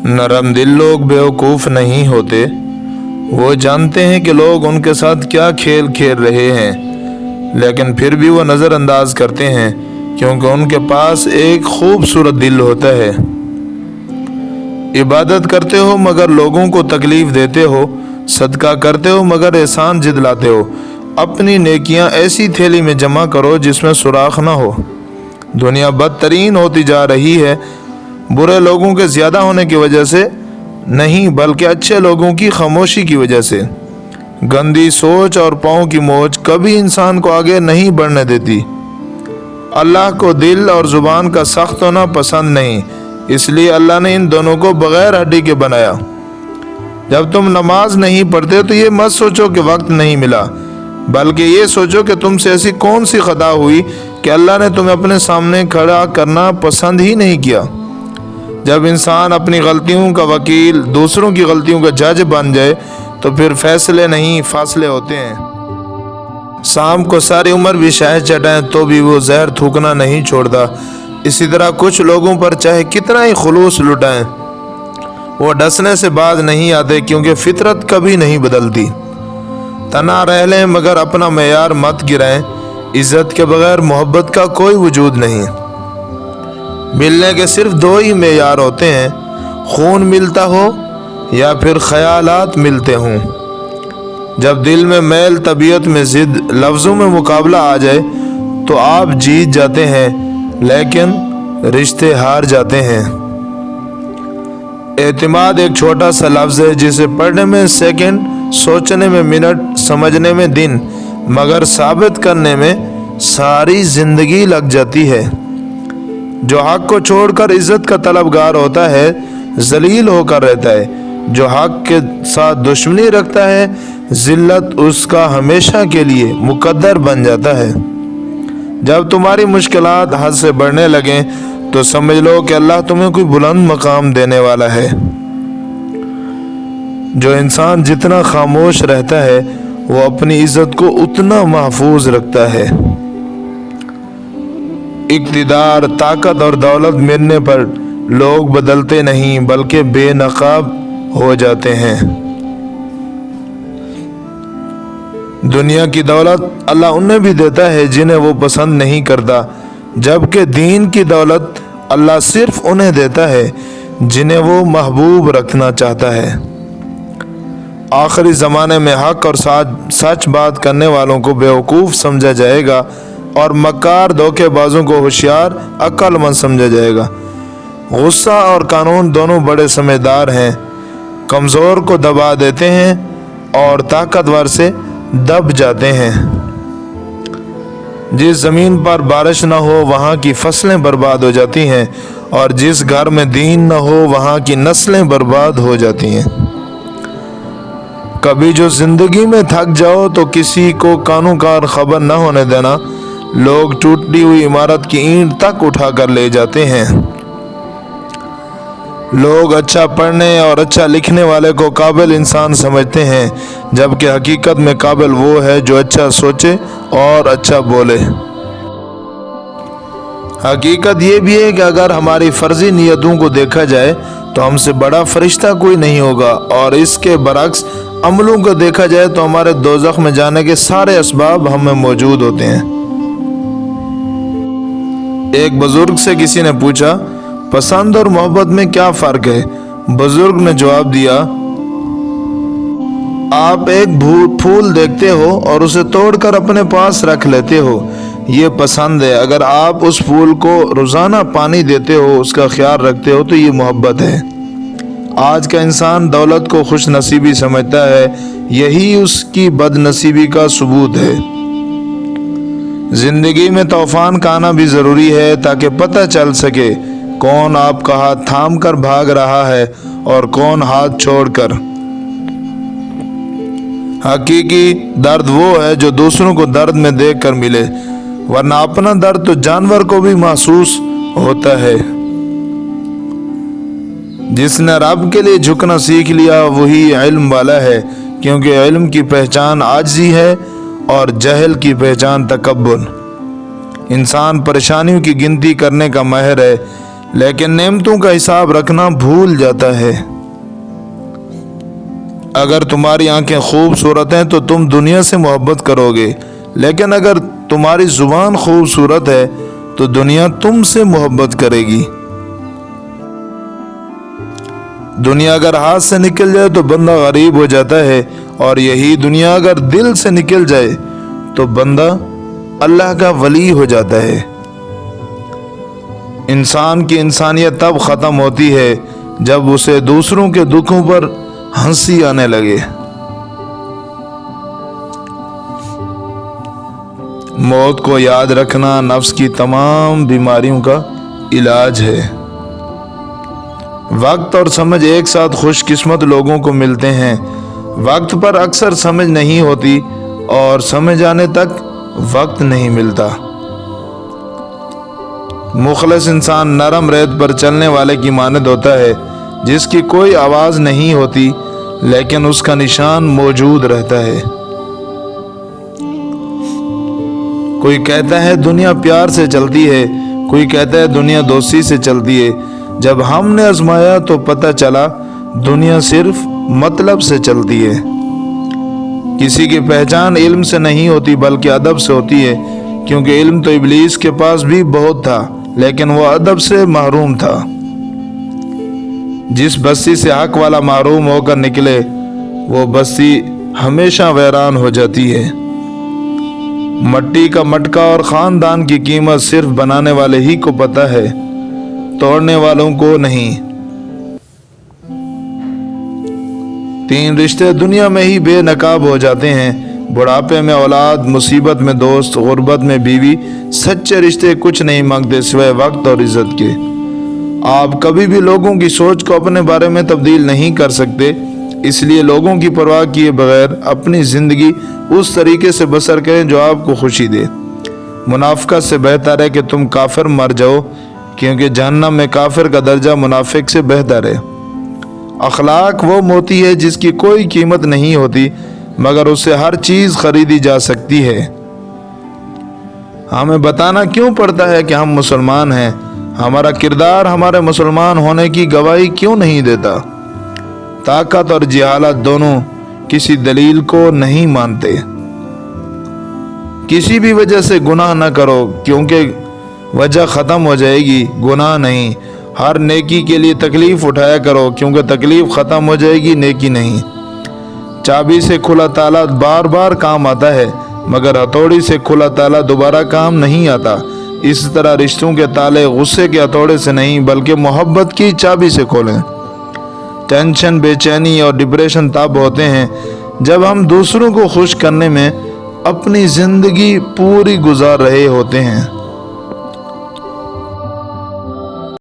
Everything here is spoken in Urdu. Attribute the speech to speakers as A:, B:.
A: نرم دل لوگ بیوقوف نہیں ہوتے، وہ جانتے ہیں کہ لوگ ان کے ساتھ کیا کھیل کھیل رہے ہیں، لیکن پھر بھی وہ نظر انداز کرتے ہیں کیونکہ ان کے پاس ایک خوبصورت دل ہوتا ہے۔ عبادت کرتے ہو مگر لوگوں کو تکلیف دیتے ہو، صدقہ کرتے ہو مگر احسان جدلاتے ہو۔ اپنی نیکیاں ایسی تھیلی میں جمع کرو جس میں سوراخ نہ ہو۔ دنیا بدترین ہوتی جا رہی ہے، برے لوگوں کے زیادہ ہونے کی وجہ سے نہیں بلکہ اچھے لوگوں کی خاموشی کی وجہ سے۔ گندی سوچ اور پاؤں کی موچ کبھی انسان کو آگے نہیں بڑھنے دیتی۔ اللہ کو دل اور زبان کا سخت ہونا پسند نہیں، اس لیے اللہ نے ان دونوں کو بغیر ہڈی کے بنایا۔ جب تم نماز نہیں پڑھتے تو یہ مت سوچو کہ وقت نہیں ملا، بلکہ یہ سوچو کہ تم سے ایسی کون سی خطا ہوئی کہ اللہ نے تمہیں اپنے سامنے کھڑا کرنا پسند ہی نہیں کیا۔ جب انسان اپنی غلطیوں کا وکیل، دوسروں کی غلطیوں کا جج بن جائے تو پھر فیصلے نہیں فاصلے ہوتے ہیں۔ سام کو ساری عمر بھی شہد چٹائیں تو بھی وہ زہر تھوکنا نہیں چھوڑتا۔ اسی طرح کچھ لوگوں پر چاہے کتنا ہی خلوص لٹائیں، وہ ڈسنے سے باز نہیں آتے کیونکہ فطرت کبھی نہیں بدلتی۔ تنہا رہ لیں مگر اپنا معیار مت گرائیں، عزت کے بغیر محبت کا کوئی وجود نہیں۔ ملنے کے صرف دو ہی معیار ہوتے ہیں، خون ملتا ہو یا پھر خیالات ملتے ہوں۔ جب دل میں میل، طبیعت میں ضد، لفظوں میں مقابلہ آ جائے تو آپ جیت جاتے ہیں لیکن رشتے ہار جاتے ہیں۔ اعتماد ایک چھوٹا سا لفظ ہے جسے پڑھنے میں سیکنڈ، سوچنے میں منٹ، سمجھنے میں دن، مگر ثابت کرنے میں ساری زندگی لگ جاتی ہے۔ جو حق کو چھوڑ کر عزت کا طلبگار ہوتا ہے ذلیل ہو کر رہتا ہے، جو حق کے ساتھ دشمنی رکھتا ہے ذلت اس کا ہمیشہ کے لیے مقدر بن جاتا ہے۔ جب تمہاری مشکلات حد سے بڑھنے لگیں تو سمجھ لو کہ اللہ تمہیں کوئی بلند مقام دینے والا ہے۔ جو انسان جتنا خاموش رہتا ہے وہ اپنی عزت کو اتنا محفوظ رکھتا ہے۔ اقتدار، طاقت اور دولت ملنے پر لوگ بدلتے نہیں بلکہ بے نقاب ہو جاتے ہیں۔ دنیا کی دولت اللہ انہیں بھی دیتا ہے جنہیں وہ پسند نہیں کرتا، جبکہ دین کی دولت اللہ صرف انہیں دیتا ہے جنہیں وہ محبوب رکھنا چاہتا ہے۔ آخری زمانے میں حق اور سچ بات کرنے والوں کو بیوقوف سمجھا جائے گا اور مکار دھوکے بازوں کو ہوشیار، عقل مند سمجھا جائے گا۔ غصہ اور قانون دونوں بڑے سمجھدار ہیں، کمزور کو دبا دیتے ہیں اور طاقتور سے دب جاتے ہیں۔ جس زمین پر بارش نہ ہو وہاں کی فصلیں برباد ہو جاتی ہیں اور جس گھر میں دین نہ ہو وہاں کی نسلیں برباد ہو جاتی ہیں۔ کبھی جو زندگی میں تھک جاؤ تو کسی کو کانوں کار خبر نہ ہونے دینا، لوگ ٹوٹی ہوئی عمارت کی اینٹ تک اٹھا کر لے جاتے ہیں۔ لوگ اچھا پڑھنے اور اچھا لکھنے والے کو قابل انسان سمجھتے ہیں، جبکہ حقیقت میں قابل وہ ہے جو اچھا سوچے اور اچھا بولے۔ حقیقت یہ بھی ہے کہ اگر ہماری فرضی نیتوں کو دیکھا جائے تو ہم سے بڑا فرشتہ کوئی نہیں ہوگا، اور اس کے برعکس عملوں کو دیکھا جائے تو ہمارے دوزخ میں جانے کے سارے اسباب ہم میں موجود ہوتے ہیں۔ ایک بزرگ سے کسی نے پوچھا، پسند اور محبت میں کیا فرق ہے؟ بزرگ نے جواب دیا، آپ ایک پھول دیکھتے ہو اور اسے توڑ کر اپنے پاس رکھ لیتے ہو، یہ پسند ہے۔ اگر آپ اس پھول کو روزانہ پانی دیتے ہو، اس کا خیال رکھتے ہو تو یہ محبت ہے۔ آج کا انسان دولت کو خوش نصیبی سمجھتا ہے، یہی اس کی بد نصیبی کا ثبوت ہے۔ زندگی میں طوفان کا آنا بھی ضروری ہے تاکہ پتہ چل سکے کون آپ کا ہاتھ تھام کر بھاگ رہا ہے اور کون ہاتھ چھوڑ کر۔ حقیقی درد وہ ہے جو دوسروں کو درد میں دیکھ کر ملے، ورنہ اپنا درد تو جانور کو بھی محسوس ہوتا ہے۔ جس نے رب کے لیے جھکنا سیکھ لیا وہی علم والا ہے، کیونکہ علم کی پہچان عاجزی ہے اور جہل کی پہچان تکبر۔ انسان پریشانیوں کی گنتی کرنے کا ماہر ہے لیکن نعمتوں کا حساب رکھنا بھول جاتا ہے۔ اگر تمہاری آنکھیں خوبصورت ہیں تو تم دنیا سے محبت کرو گے، لیکن اگر تمہاری زبان خوبصورت ہے تو دنیا تم سے محبت کرے گی۔ دنیا اگر ہاتھ سے نکل جائے تو بندہ غریب ہو جاتا ہے، اور یہی دنیا اگر دل سے نکل جائے تو بندہ اللہ کا ولی ہو جاتا ہے۔ انسان کی انسانیت تب ختم ہوتی ہے جب اسے دوسروں کے دکھوں پر ہنسی آنے لگے۔ موت کو یاد رکھنا نفس کی تمام بیماریوں کا علاج ہے۔ وقت اور سمجھ ایک ساتھ خوش قسمت لوگوں کو ملتے ہیں۔ وقت پر اکثر سمجھ نہیں ہوتی اور سمجھ آنے تک وقت نہیں ملتا۔ مخلص انسان نرم ریت پر چلنے والے کی مانند ہوتا ہے، جس کی کوئی آواز نہیں ہوتی لیکن اس کا نشان موجود رہتا ہے۔ کوئی کہتا ہے دنیا پیار سے چلتی ہے، کوئی کہتا ہے دنیا دوستی سے چلتی ہے۔ جب ہم نے آزمایا تو پتہ چلا دنیا صرف مطلب سے چلتی ہے۔ کسی کی پہچان علم سے نہیں ہوتی بلکہ ادب سے ہوتی ہے، کیونکہ علم تو ابلیس کے پاس بھی بہت تھا لیکن وہ ادب سے محروم تھا۔ جس بستی سے حق والا محروم ہو کر نکلے وہ بستی ہمیشہ ویران ہو جاتی ہے۔ مٹی کا مٹکا اور خاندان کی قیمت صرف بنانے والے ہی کو پتہ ہے، توڑنے والوں کو نہیں۔ 3 رشتے دنیا میں ہی بے نقاب ہو جاتے ہیں، بڑھاپے میں اولاد، مصیبت میں دوست، غربت میں بیوی۔ سچے رشتے کچھ نہیں مانگتے سوائے وقت اور عزت کے۔ آپ کبھی بھی لوگوں کی سوچ کو اپنے بارے میں تبدیل نہیں کر سکتے، اس لیے لوگوں کی پرواہ کیے بغیر اپنی زندگی اس طریقے سے بسر کریں جو آپ کو خوشی دے۔ منافقت سے بہتر ہے کہ تم کافر مر جاؤ، کیونکہ جہنم میں کافر کا درجہ منافق سے بہتر ہے۔ اخلاق وہ موتی ہے جس کی کوئی قیمت نہیں ہوتی مگر اس سے ہر چیز خریدی جا سکتی ہے۔ ہمیں بتانا کیوں پڑتا ہے کہ ہم مسلمان ہیں؟ ہمارا کردار ہمارے مسلمان ہونے کی گواہی کیوں نہیں دیتا؟ طاقت اور جہالت دونوں کسی دلیل کو نہیں مانتے۔ کسی بھی وجہ سے گناہ نہ کرو، کیونکہ وجہ ختم ہو جائے گی، گناہ نہیں۔ ہر نیکی کے لیے تکلیف اٹھایا کرو، کیونکہ تکلیف ختم ہو جائے گی، نیکی نہیں۔ چابی سے کھلا تالا بار بار کام آتا ہے مگر ہتھوڑی سے کھلا تالا دوبارہ کام نہیں آتا۔ اس طرح رشتوں کے تالے غصے کے ہتھوڑے سے نہیں بلکہ محبت کی چابی سے کھولیں۔ ٹینشن، بے چینی اور ڈپریشن تب ہوتے ہیں جب ہم دوسروں کو خوش کرنے میں اپنی زندگی پوری گزار رہے ہوتے ہیں۔